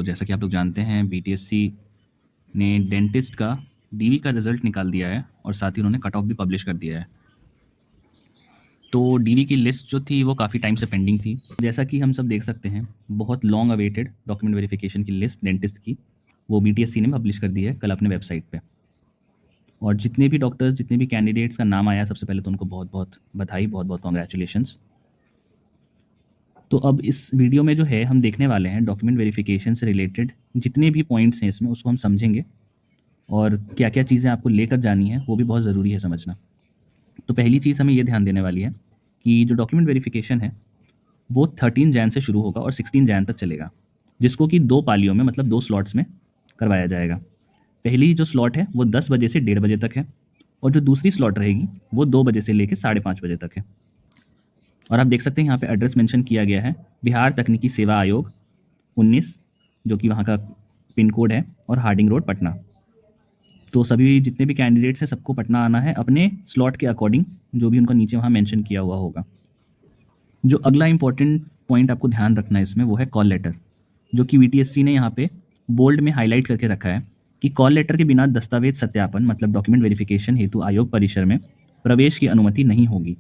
जैसा कि आप लोग जानते हैं बीटीएससी ने डेंटिस्ट का डीवी का रिज़ल्ट निकाल दिया है और साथ ही उन्होंने कट ऑफ भी पब्लिश कर दिया है। तो डीवी की लिस्ट जो थी वो काफ़ी टाइम से पेंडिंग थी। जैसा कि हम सब देख सकते हैं, बहुत लॉन्ग अवेटेड डॉक्यूमेंट वेरिफिकेशन की लिस्ट डेंटिस्ट की वो बीटीएससी ने पब्लिश कर दी है कल अपने वेबसाइट पे। और जितने भी डॉक्टर्स, जितने भी कैंडिडेट्स का नाम आया, सबसे पहले तो उनको बहुत बहुत बधाई, बहुत बहुत कॉन्ग्रेचुलेशंस। तो अब इस वीडियो में जो है हम देखने वाले हैं डॉक्यूमेंट वेरिफिकेशन से रिलेटेड जितने भी पॉइंट्स हैं इसमें, उसको हम समझेंगे और क्या क्या चीज़ें आपको लेकर जानी है वो भी बहुत ज़रूरी है समझना। तो पहली चीज़ हमें ये ध्यान देने वाली है कि जो डॉक्यूमेंट वेरिफिकेशन है वो 13 जैन से शुरू होगा और 16 जैन तक चलेगा, जिसको कि 2 पालियों में, मतलब 2 स्लॉट्स में करवाया जाएगा। पहली जो स्लॉट है वो 10 बजे से 1:30 बजे तक है और जो दूसरी स्लॉट रहेगी वो 2 बजे से लेकर 5:30 बजे तक है। और आप देख सकते हैं यहाँ पे एड्रेस मेंशन किया गया है, बिहार तकनीकी सेवा आयोग 19, जो कि वहाँ का पिन कोड है, और हार्डिंग रोड, पटना। तो सभी जितने भी कैंडिडेट्स हैं सबको पटना आना है अपने स्लॉट के अकॉर्डिंग, जो भी उनका नीचे वहाँ मेंशन किया हुआ होगा। जो अगला इंपॉर्टेंट पॉइंट आपको ध्यान रखना है इसमें वो है कॉल लेटर, जो कि बीटीएससी ने यहाँ पे बोल्ड में हाईलाइट करके रखा है कि कॉल लेटर के बिना दस्तावेज सत्यापन, मतलब डॉक्यूमेंट वेरिफिकेशन हेतु आयोग परिसर में प्रवेश की अनुमति नहीं होगी।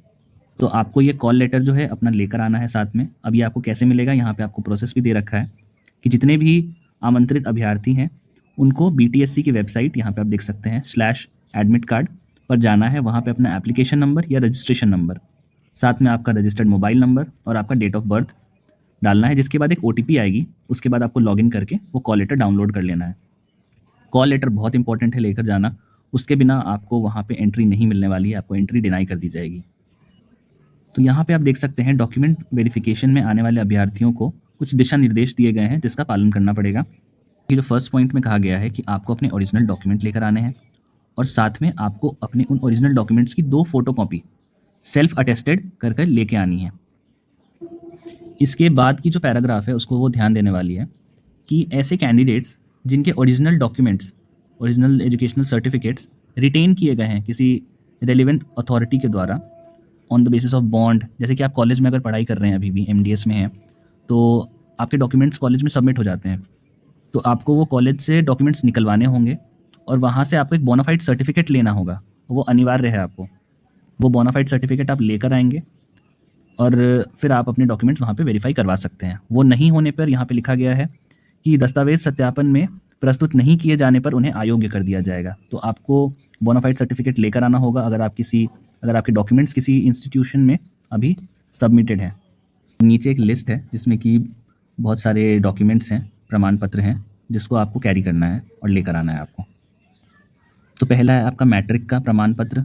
तो आपको ये कॉल लेटर जो है अपना लेकर आना है साथ में। अब ये आपको कैसे मिलेगा, यहाँ पे आपको प्रोसेस भी दे रखा है कि जितने भी आमंत्रित अभ्यर्थी हैं उनको बीटीएससी की वेबसाइट, यहाँ पे आप देख सकते हैं /admit card पर जाना है। वहाँ पे अपना एप्लीकेशन नंबर या रजिस्ट्रेशन नंबर, साथ में आपका रजिस्टर्ड मोबाइल नंबर और आपका डेट ऑफ बर्थ डालना है, जिसके बाद एक ओटीपी आएगी। उसके बाद आपको लॉगिन करके वो कॉल लेटर डाउनलोड कर लेना है। कॉल लेटर बहुत इंपॉर्टेंट है लेकर जाना, उसके बिना आपको वहाँ पे एंट्री नहीं मिलने वाली है, आपको एंट्री डिनाई कर दी जाएगी। तो यहाँ पे आप देख सकते हैं डॉक्यूमेंट वेरिफिकेशन में आने वाले अभ्यर्थियों को कुछ दिशा निर्देश दिए गए हैं जिसका पालन करना पड़ेगा। ये जो फर्स्ट पॉइंट में कहा गया है कि आपको अपने ओरिजिनल डॉक्यूमेंट लेकर आने हैं और साथ में आपको अपने उन ओरिजिनल डॉक्यूमेंट्स की 2 फोटोकॉपी सेल्फ अटेस्टेड कर कर लेके आनी है। इसके बाद की जो पैराग्राफ है उसको वो ध्यान देने वाली है कि ऐसे कैंडिडेट्स जिनके original documents, original educational certificates retain किए गए हैं किसी रेलिवेंट अथॉरिटी के द्वारा on the basis of bond, जैसे कि आप कॉलेज में अगर पढ़ाई कर रहे हैं, अभी भी एमडीएस में हैं, तो आपके डॉक्यूमेंट्स कॉलेज में सबमिट हो जाते हैं। तो आपको वो कॉलेज से डॉक्यूमेंट्स निकलवाने होंगे और वहाँ से आपको एक बोनाफाइड सर्टिफिकेट लेना होगा, वो अनिवार्य है आपको। वो बोनाफाइड सर्टिफिकेट आप लेकर आएंगे और फिर आप अपने डॉक्यूमेंट्स वहाँ पे वेरीफाई करवा सकते हैं। वो नहीं होने पर यहाँ पे लिखा गया है कि दस्तावेज सत्यापन में प्रस्तुत नहीं किए जाने पर उन्हें अयोग्य कर दिया जाएगा। तो आपको बोनाफाइड सर्टिफिकेट लेकर आना होगा अगर आपके डॉक्यूमेंट्स किसी इंस्टीट्यूशन में अभी सबमिटेड हैं। नीचे एक लिस्ट है जिसमें कि बहुत सारे डॉक्यूमेंट्स हैं, प्रमाण पत्र हैं, जिसको आपको कैरी करना है और लेकर आना है आपको। तो पहला है आपका मैट्रिक का प्रमाण पत्र,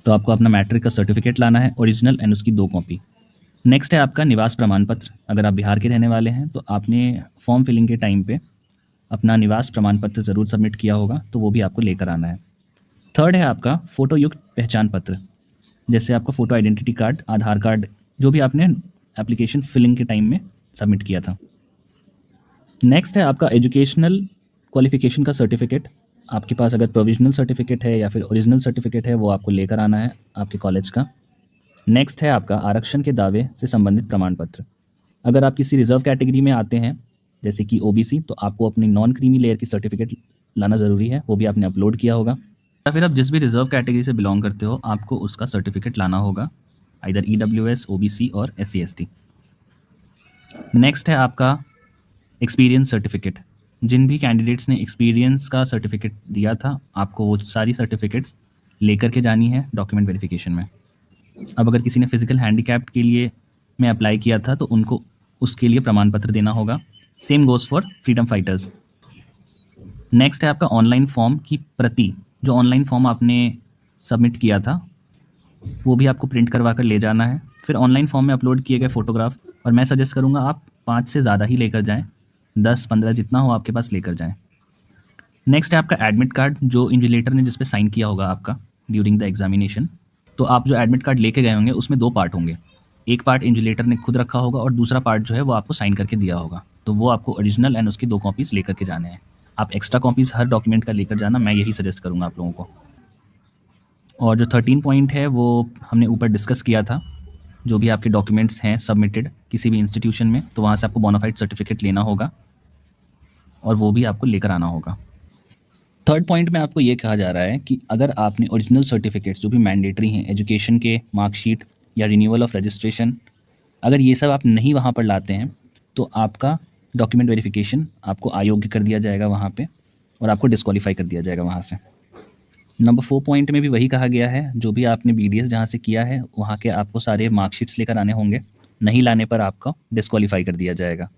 तो आपको अपना मैट्रिक का सर्टिफिकेट लाना है, ओरिजिनल एंड उसकी 2 कॉपी। नेक्स्ट है आपका निवास प्रमाण पत्र। अगर आप बिहार के रहने वाले हैं तो आपने फॉर्म फिलिंग के टाइम पे अपना निवास प्रमाण पत्र ज़रूर सबमिट किया होगा, तो वो भी आपको लेकर आना है। थर्ड है आपका फ़ोटो युक्त पहचान पत्र, जैसे आपका फ़ोटो आइडेंटिटी कार्ड, आधार कार्ड, जो भी आपने एप्लीकेशन फिलिंग के टाइम में सबमिट किया था। नेक्स्ट है आपका एजुकेशनल क्वालिफ़िकेशन का सर्टिफिकेट। आपके पास अगर प्रोविजनल सर्टिफिकेट है या फिर ओरिजिनल सर्टिफिकेट है वो आपको लेकर आना है आपके कॉलेज का। नेक्स्ट है आपका आरक्षण के दावे से संबंधित प्रमाण पत्र। अगर आप किसी रिजर्व कैटेगरी में आते हैं जैसे कि ओबीसी, तो आपको अपनी नॉन क्रीमी लेयर की सर्टिफिकेट लाना ज़रूरी है, वो भी आपने अपलोड किया होगा। या फिर आप जिस भी रिजर्व कैटेगरी से बिलोंग करते हो आपको उसका सर्टिफिकेट लाना होगा, आइदर ईडब्ल्यूएस, ओबीसी और SC/ST। नेक्स्ट है आपका एक्सपीरियंस सर्टिफिकेट। जिन भी कैंडिडेट्स ने एक्सपीरियंस का सर्टिफिकेट दिया था आपको वो सारी सर्टिफिकेट्स लेकर के जानी है डॉक्यूमेंट वेरिफिकेशन में। अब अगर किसी ने फिजिकल हैंडीकैप्ड के लिए में अप्लाई किया था तो उनको उसके लिए प्रमाण पत्र देना होगा। Same goes for freedom fighters. Next है आपका ऑनलाइन फॉर्म की प्रति, जो ऑनलाइन फॉर्म आपने सबमिट किया था वो भी आपको प्रिंट करवा कर ले जाना है। फिर ऑनलाइन फॉर्म में अपलोड किए गए फ़ोटोग्राफ, और मैं सजेस्ट करूँगा आप 5 से ज़्यादा ही लेकर जाएँ, 10-15 जितना हो आपके पास लेकर जाएँ। नेक्स्ट है आपका एडमिट कार्ड, जो इन्विजिलेटर ने जिस पे साइन किया होगा आपका ड्यूरिंग द एग्जामिनेशन। तो आप जो एडमिट कार्ड लेके गए होंगे उसमें 2 पार्ट होंगे, एक पार्ट इन्विजिलेटर ने खुद रखा होगा और दूसरा पार्ट जो है वो आपको साइन करके दिया होगा। तो वो आपको ओरिजिनल एंड उसकी 2 कॉपीज़ लेकर के जाने हैं। आप एक्स्ट्रा कॉपीज़ हर डॉक्यूमेंट का लेकर जाना, मैं यही सजेस्ट करूँगा आप लोगों को। और जो 13 पॉइंट है वो हमने ऊपर डिस्कस किया था, जो भी आपके डॉक्यूमेंट्स हैं सबमिटेड किसी भी इंस्टीट्यूशन में, तो वहाँ से आपको बोनाफाइड सर्टिफिकेट लेना होगा। और वो भी आपको लेकर आना होगा। थर्ड पॉइंट में आपको ये कहा जा रहा है कि अगर आपने ओरिजिनल सर्टिफिकेट्स जो भी मैंडेटरी हैं, एजुकेशन के मार्कशीट या रिन्यूअल ऑफ रजिस्ट्रेशन, अगर ये सब आप नहीं वहाँ पर लाते हैं तो आपका डॉक्यूमेंट वेरिफिकेशन आपको अयोग्य कर दिया जाएगा वहाँ पे, और आपको डिस्क्वालीफाई कर दिया जाएगा वहाँ से। नंबर 4 पॉइंट में भी वही कहा गया है, जो भी आपने BDS जहाँ से किया है वहाँ के आपको सारे मार्कशीट्स लेकर आने होंगे, नहीं लाने पर आपका डिस्क्वालीफाई कर दिया जाएगा।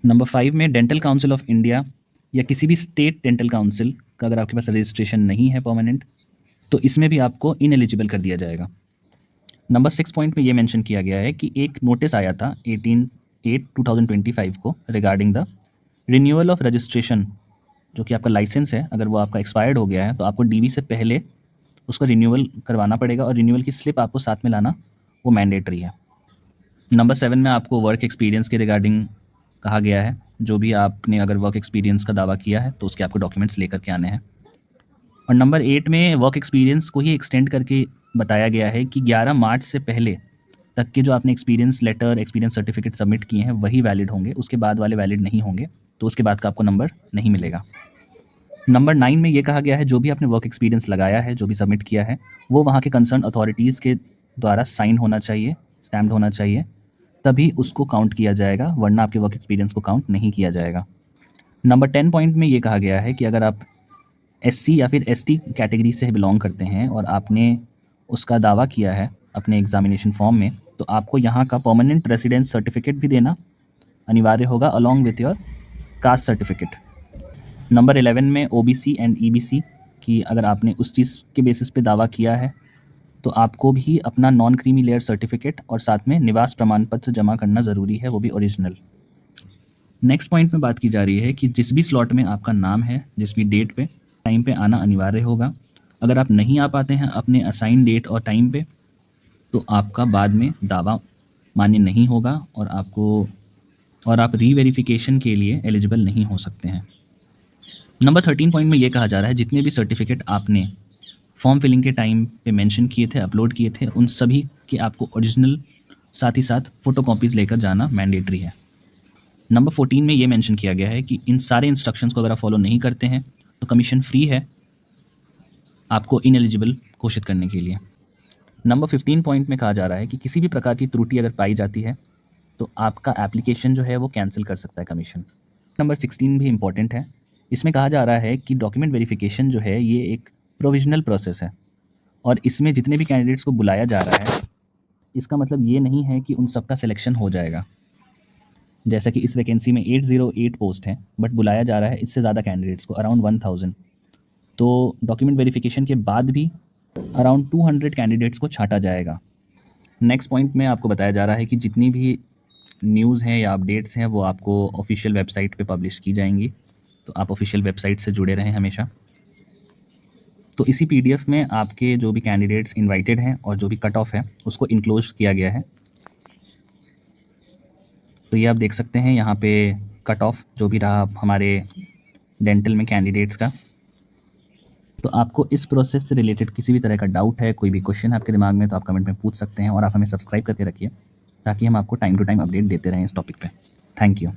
नंबर 5 में डेंटल काउंसिल ऑफ इंडिया या किसी भी स्टेट डेंटल काउंसिल का अगर आपके पास रजिस्ट्रेशन नहीं है परमानेंट, तो इसमें भी आपको इनएलिजिबल कर दिया जाएगा। नंबर 6 पॉइंट में ये मेंशन किया गया है कि एक नोटिस आया था 18/8/2025 को regarding the renewal of registration, जो कि आपका लाइसेंस है, अगर वो आपका एक्सपायर्ड हो गया है तो आपको DV से पहले उसका रिन्यूअल करवाना पड़ेगा, और रिन्यूअल की स्लिप आपको साथ में लाना वो मैंडेटरी है। नंबर 7 में आपको वर्क एक्सपीरियंस के रिगार्डिंग कहा गया है, जो भी आपने अगर वर्क एक्सपीरियंस का दावा किया है तो उसके आपको डॉक्यूमेंट्स लेकर के आने हैं। और नंबर 8 में वर्क एक्सपीरियंस को ही एक्सटेंड करके बताया गया है कि 11 मार्च से पहले तक के जो आपने experience letter, experience certificate submit किए हैं वही वैलिड होंगे, उसके बाद वाले वैलिड नहीं होंगे, तो उसके बाद का आपको नंबर नहीं मिलेगा। नंबर 9 में ये कहा गया है जो भी आपने वर्क एक्सपीरियंस लगाया है, जो भी सबमिट किया है, वो वहाँ के कंसर्न अथॉरिटीज़ के द्वारा साइन होना चाहिए, स्टैम्प्ड होना चाहिए, तभी उसको काउंट किया जाएगा, वरना आपके वर्क एक्सपीरियंस को काउंट नहीं किया जाएगा। नंबर 10 पॉइंट में ये कहा गया है कि अगर आप SC या फिर ST कैटेगरी से बिलोंग करते हैं और आपने उसका दावा किया है अपने एग्जामिनेशन फॉर्म में, तो आपको यहाँ का परमानेंट रेसिडेंस सर्टिफिकेट भी देना अनिवार्य होगा along with your caste certificate. Number 11 में OBC एंड EBC की अगर आपने उस चीज़ के बेसिस पे दावा किया है तो आपको भी अपना नॉन क्रीमी लेयर सर्टिफिकेट और साथ में निवास प्रमाण पत्र जमा करना ज़रूरी है, वो भी ओरिजिनल। नेक्स्ट पॉइंट में बात की जा रही है कि जिस भी स्लॉट में आपका नाम है, जिस भी डेट पे टाइम पे आना अनिवार्य होगा। अगर आप नहीं आ पाते हैं अपने असाइन डेट और टाइम पे, तो आपका बाद में दावा मान्य नहीं होगा और आप रीवेरिफिकेशन के लिए एलिजिबल नहीं हो सकते हैं। नंबर 13 पॉइंट में ये कहा जा रहा है जितने भी सर्टिफिकेट आपने फॉर्म फिलिंग के टाइम पे मेंशन किए थे, अपलोड किए थे, उन सभी के आपको ओरिजिनल साथ ही साथ फ़ोटोकॉपीज़ लेकर जाना मैंडेटरी है। नंबर 14 में ये मेंशन किया गया है कि इन सारे इंस्ट्रक्शंस को अगर आप फॉलो नहीं करते हैं तो कमीशन फ्री है आपको इनएलिजिबल घोषित करने के लिए। नंबर 15 पॉइंट में कहा जा रहा है कि किसी भी प्रकार की त्रुटि अगर पाई जाती है तो आपका एप्लीकेशन जो है वो कैंसिल कर सकता है कमीशन। नंबर 16 भी इम्पॉर्टेंट है। इसमें कहा जा रहा है कि डॉक्यूमेंट वेरिफिकेशन जो है ये एक प्रोविजनल प्रोसेस है, और इसमें जितने भी कैंडिडेट्स को बुलाया जा रहा है इसका मतलब ये नहीं है कि उन सबका सिलेक्शन हो जाएगा। जैसा कि इस वैकेंसी में 808 पोस्ट हैं, बट बुलाया जा रहा है इससे ज़्यादा कैंडिडेट्स को, अराउंड 1000। तो डॉक्यूमेंट वेरिफिकेशन के बाद भी अराउंड 200 कैंडिडेट्स को छांटा जाएगा। नेक्स्ट पॉइंट में आपको बताया जा रहा है कि जितनी भी न्यूज़ हैं या अपडेट्स हैं वो आपको ऑफिशियल वेबसाइट पे पब्लिश की जाएंगी, तो आप ऑफिशियल वेबसाइट से जुड़े रहें हमेशा। तो इसी PDF में आपके जो भी कैंडिडेट्स इनवाइटेड हैं और जो भी कट ऑफ है उसको इनक्लोज किया गया है। तो ये आप देख सकते हैं यहाँ पे कट ऑफ जो भी रहा हमारे डेंटल में कैंडिडेट्स का। तो आपको इस प्रोसेस से रिलेटेड किसी भी तरह का डाउट है, कोई भी क्वेश्चन है आपके दिमाग में, तो आप कमेंट में पूछ सकते हैं, और आप हमें सब्सक्राइब करके रखिए ताकि हम आपको टाइम टू टाइम अपडेट देते रहें इस टॉपिक पे। Thank you.